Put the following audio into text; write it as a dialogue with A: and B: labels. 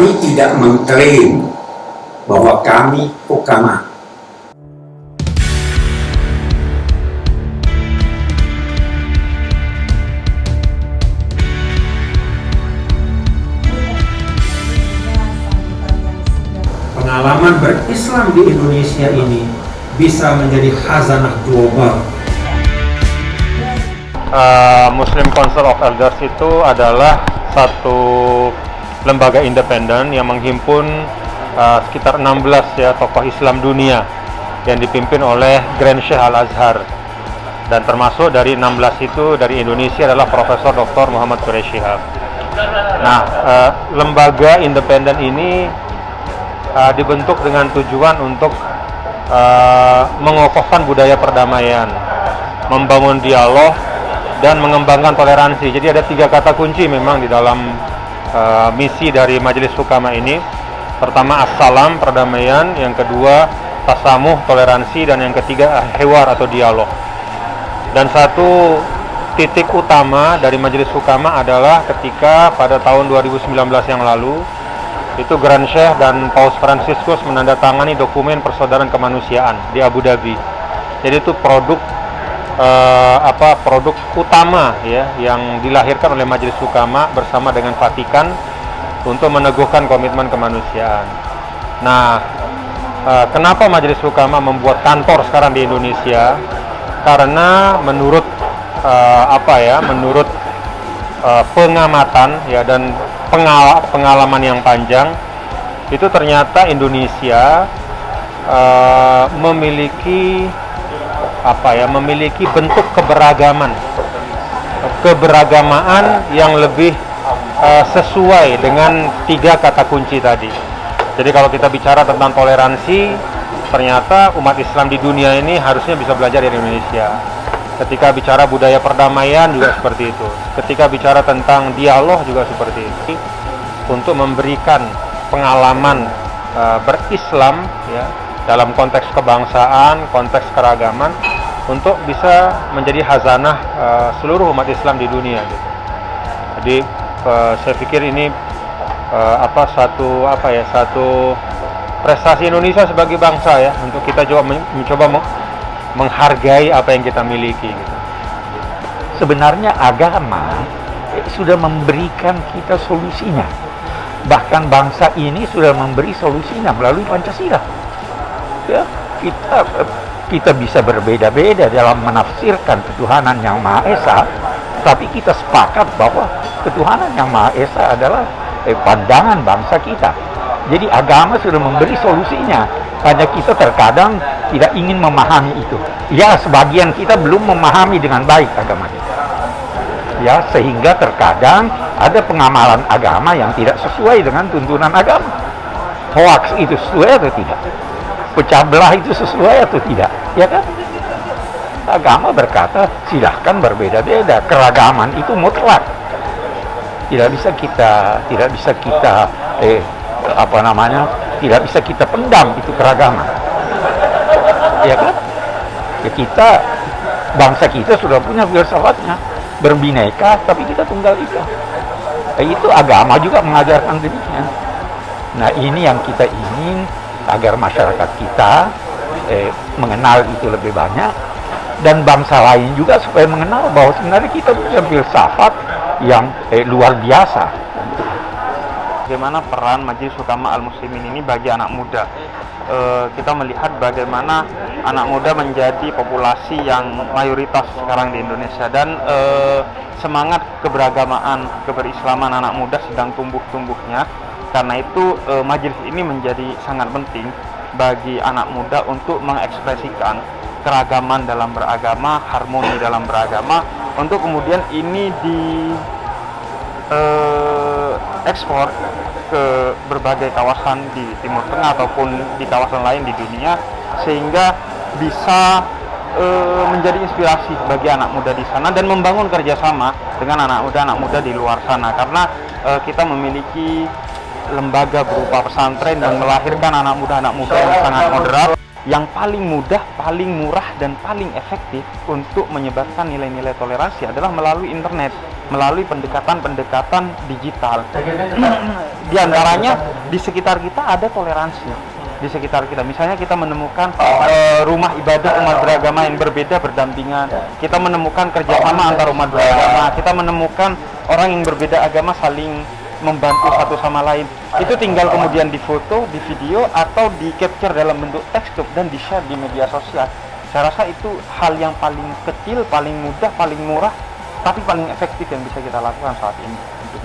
A: Kami tidak mengklaim bahwa kami hukama.
B: Pengalaman berislam di Indonesia ini bisa menjadi khazanah global.
C: Muslim Council of Elders itu adalah satu lembaga independen yang menghimpun sekitar 16 ya tokoh Islam dunia yang dipimpin oleh Grand Sheikh Al-Azhar, dan termasuk dari 16 itu dari Indonesia adalah Profesor Dr. Muhammad Quraish Shihab. Nah, lembaga independen ini dibentuk dengan tujuan untuk mengokohkan budaya perdamaian, membangun dialog, dan mengembangkan toleransi. Jadi ada 3 kata kunci memang di dalam misi dari Majelis Hukama ini. Pertama, as-salam, perdamaian. Yang kedua, tasamuh, toleransi. Dan yang ketiga, hewar atau dialog. Dan satu titik utama dari Majelis Hukama adalah ketika pada tahun 2019 yang lalu, itu Grand Sheikh dan Paus Fransiskus menandatangani dokumen persaudaraan kemanusiaan di Abu Dhabi. Jadi itu produk utama ya yang dilahirkan oleh Majelis Hukama bersama dengan Vatikan untuk meneguhkan komitmen kemanusiaan. Nah, kenapa Majelis Hukama membuat kantor sekarang di Indonesia? Karena menurut pengamatan ya dan pengalaman yang panjang, itu ternyata Indonesia memiliki bentuk keberagamaan yang lebih sesuai dengan 3 kata kunci tadi. Jadi kalau kita bicara tentang toleransi, ternyata umat Islam di dunia ini harusnya bisa belajar dari Indonesia. Ketika bicara budaya perdamaian juga seperti itu. Ketika bicara tentang dialog juga seperti itu. Untuk memberikan pengalaman berislam ya dalam konteks kebangsaan, konteks keragaman, untuk bisa menjadi khazanah seluruh umat Islam di dunia gitu. Jadi saya pikir ini satu prestasi Indonesia sebagai bangsa ya, untuk kita mencoba menghargai apa yang kita miliki gitu.
D: Sebenarnya agama sudah memberikan kita solusinya. Bahkan bangsa ini sudah memberi solusinya melalui Pancasila. Ya, kita bisa berbeda-beda dalam menafsirkan ketuhanan yang Maha Esa, tapi kita sepakat bahwa ketuhanan yang Maha Esa adalah pandangan bangsa kita. Jadi agama sudah memberi solusinya, hanya kita terkadang tidak ingin memahami itu. Ya, sebagian kita belum memahami dengan baik agama kita. Ya, sehingga terkadang ada pengamalan agama yang tidak sesuai dengan tuntunan agama. Hoax itu sesuai atau tidak? Pecah belah itu sesuai atau tidak? Ya kan? Agama berkata silahkan berbeda-beda, keragaman itu mutlak. Tidak bisa kita tidak bisa kita pendam itu keragaman. Ya kan? Ya, bangsa kita sudah punya filsafatnya, berbineka tapi kita tunggal ika. Itu agama juga mengajarkan demikian. Nah, ini yang kita ingin agar masyarakat kita mengenal itu lebih banyak, dan bangsa lain juga supaya mengenal bahwa sebenarnya kita punya filsafat yang luar biasa.
C: Bagaimana peran Majelis Hukama Al-Muslimin ini bagi anak muda? Kita melihat bagaimana anak muda menjadi populasi yang mayoritas sekarang di Indonesia, dan semangat keberagamaan, keberislaman anak muda sedang tumbuh-tumbuhnya. Karena itu majelis ini menjadi sangat penting bagi anak muda untuk mengekspresikan keragaman dalam beragama, harmoni dalam beragama, untuk kemudian ini ekspor ke berbagai kawasan di Timur Tengah ataupun di kawasan lain di dunia, sehingga bisa menjadi inspirasi bagi anak muda di sana dan membangun kerjasama dengan anak muda di luar sana. Karena kita memiliki lembaga berupa pesantren dan melahirkan anak muda yang sangat moderat, yang paling mudah, paling murah, dan paling efektif untuk menyebarkan nilai-nilai toleransi adalah melalui internet, melalui pendekatan-pendekatan digital. Di antaranya di sekitar kita ada toleransi. Di sekitar kita, misalnya kita menemukan rumah ibadah umat beragama yang berbeda berdampingan, kita menemukan kerjasama antar umat beragama, kita menemukan orang yang berbeda agama saling membantu satu sama lain. Itu tinggal kemudian difoto, di video, atau di capture dalam bentuk teks dan di share di media sosial. Saya rasa itu hal yang paling kecil, paling mudah, paling murah, tapi paling efektif yang bisa kita lakukan saat ini untuk